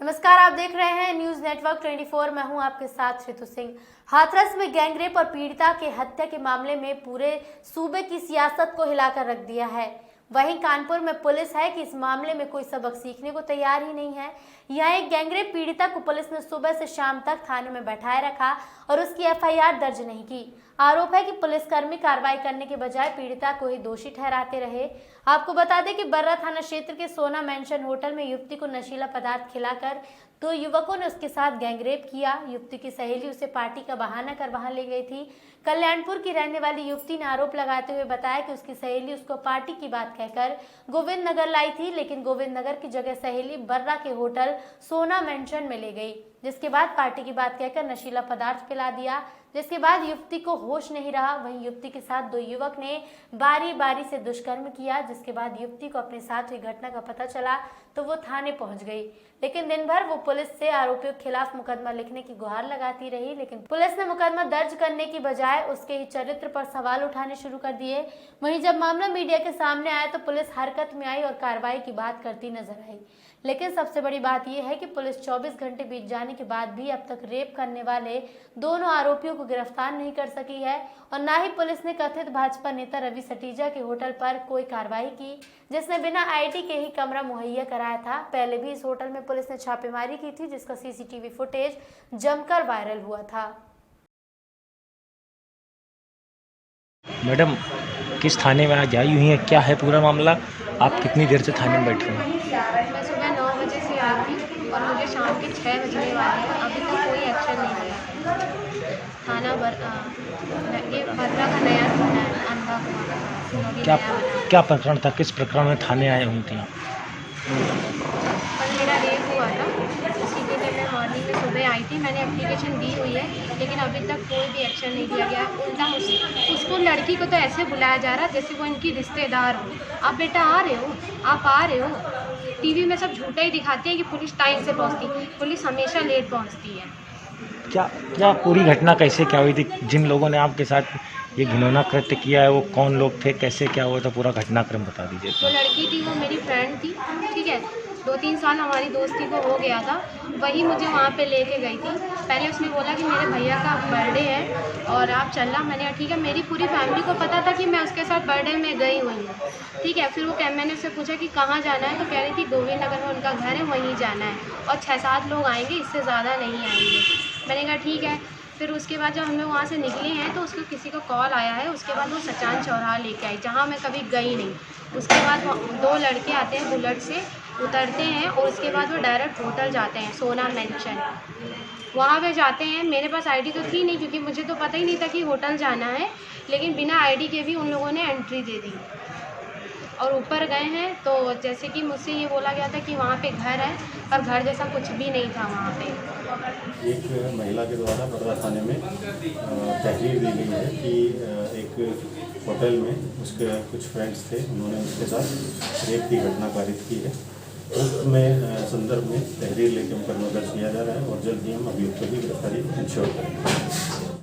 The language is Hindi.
नमस्कार, आप देख रहे हैं न्यूज नेटवर्क 24। मैं हूं आपके साथ श्रीतु सिंह। हाथरस में गैंगरेप और पीड़िता के हत्या के मामले में पूरे सूबे की सियासत को हिलाकर रख दिया है। वहीं कानपुर में पुलिस है कि इस मामले में कोई सबक सीखने को तैयार ही नहीं है। यहाँ एक गैंगरेप पीड़िता को पुलिस ने सुबह से शाम तक थाने में बैठाए रखा और उसकी एफआईआर दर्ज नहीं की। आरोप है कि पुलिसकर्मी कार्रवाई करने के बजाय पीड़िता को ही दोषी ठहराते रहे। आपको बता दें कि बर्रा थाना क्षेत्र के सोना मेंशन होटल में युवती को नशीला पदार्थ खिलाकर 2 युवकों ने उसके साथ गैंगरेप किया। युवती की सहेली उसे पार्टी का बहाना कर वहां ले गई थी। कल्याणपुर की रहने वाली युवती ने आरोप लगाते हुए बताया कि उसकी सहेली उसको पार्टी की बात कहकर गोविंद नगर लाई थी, लेकिन गोविंद नगर की जगह सहेली बर्रा के होटल सोना मेंशन में ले गई, जिसके बाद पार्टी की बात कहकर नशीला पदार्थ पिला दिया, जिसके बाद युवती को होश नहीं रहा। वहीं युवती के साथ 2 युवक ने बारी बारी से दुष्कर्म किया, जिसके बाद युवती को अपने साथ हुई घटना का पता चला तो वो थाने पहुंच गई, लेकिन दिन भर वो पुलिस से आरोपियों के खिलाफ मुकदमा लिखने की गुहार लगाती रही। लेकिन पुलिस ने मुकदमा दर्ज करने की बजाय उसके ही चरित्र पर सवाल उठाने शुरू कर दिए। वहीं जब मामला मीडिया के सामने आया तो पुलिस हरकत में आई और कार्रवाई की बात करती नजर आई। लेकिन सबसे बड़ी बात यह है कि पुलिस 24 घंटे बीत जाने के बाद भी अब तक रेप करने वाले दोनों आरोपियों को गिरफ्तार नहीं कर सकी है और ना ही पुलिस ने कथित भाजपा नेता रवि सटीजा के होटल पर कोई कार्रवाई की, जिसने बिना आईडी के ही कमरा मुहैया कराया था। पहले भी इस होटल में पुलिस ने छापेमारी की थी, जिसका सीसीटीवी फुटेज जमकर वायरल हुआ था। मैडम, किस थाने में आज आई हुई हैं? क्या है पूरा मामला? आप कितनी देर से थाने में बैठे हैं? मैं सुबह 9 बजे से आई थी और मुझे शाम के 6 बजने वाले हैं। अभी तक कोई एक्शन नहीं लिया। थाना बर्रा का नया थाना है, अंधा कुआं। क्या प्रकरण था? किस प्रकरण में थाने आए हुई थी? कल मेरा रेप हुआ था, उसी के लिए मैं मॉर्निंग में सुबह आई थी। मैंने एप्लीकेशन दी हुई है, लेकिन अभी तक कोई भी एक्शन नहीं लिया गया। उल्टा उसको लड़की को तो ऐसे बुलाया जा रहा है जैसे वो इनकी रिश्तेदार हो। आप बेटा आ रहे हो, आप आ रहे हो। टीवी में सब झूठा ही दिखाते हैं कि पुलिस टाइम से पहुंचती, पुलिस हमेशा लेट पहुंचती है। क्या पूरी घटना कैसे क्या हुई थी? जिन लोगों ने आपके साथ ये घिनौना कृत्य किया है वो कौन लोग थे, कैसे क्या हुआ था? पूरा घटनाक्रम बता दीजिए। जो लड़की थी वो मेरी फ्रेंड थी, ठीक है। 2-3 साल हमारी दोस्ती को हो गया था। वही मुझे वहाँ पे लेके गई थी। पहले उसने बोला कि मेरे भैया का बर्थडे है और आप चलना। मैंने कहा ठीक है। मेरी पूरी फैमिली को पता था कि मैं उसके साथ बर्थडे में गई हुई हूँ, ठीक है। फिर मैंने उससे पूछा कि कहाँ जाना है, तो कह रही थी गोविंद नगर में उनका घर है, वहीं जाना है और 6-7 लोग आएंगे, इससे ज़्यादा नहीं आएंगे। मैंने कहा ठीक है। फिर उसके बाद जब हम लोग वहाँ से निकले हैं तो उसको किसी को कॉल आया है। उसके बाद वो सचान चौराहा लेके आई, जहाँ मैं कभी गई नहीं। उसके बाद 2 लड़के आते हैं, बुलेट से उतरते हैं और उसके बाद वो डायरेक्ट होटल जाते हैं, सोना मेंशन। वहाँ पे जाते हैं। मेरे पास आईडी तो थी नहीं, क्योंकि मुझे तो पता ही नहीं था कि होटल जाना है, लेकिन बिना आईडी के भी उन लोगों ने एंट्री दे दी और ऊपर गए हैं। तो जैसे कि मुझसे ये बोला गया था कि वहाँ पे घर है, पर घर जैसा कुछ भी नहीं था वहाँ पे। एक महिला के द्वारा बर्रा थाने में तहरीर दी गई है कि एक होटल में उसके कुछ फ्रेंड्स थे, उन्होंने उसके साथ रेप की घटना पारित की है। उसमें संदर्भ में तहरीर लेकर मुकदमा दर्ज किया जा रहा है और जल्द ही हम अभियुक्तों की गिरफ्तारी इंश्योर करेंगे।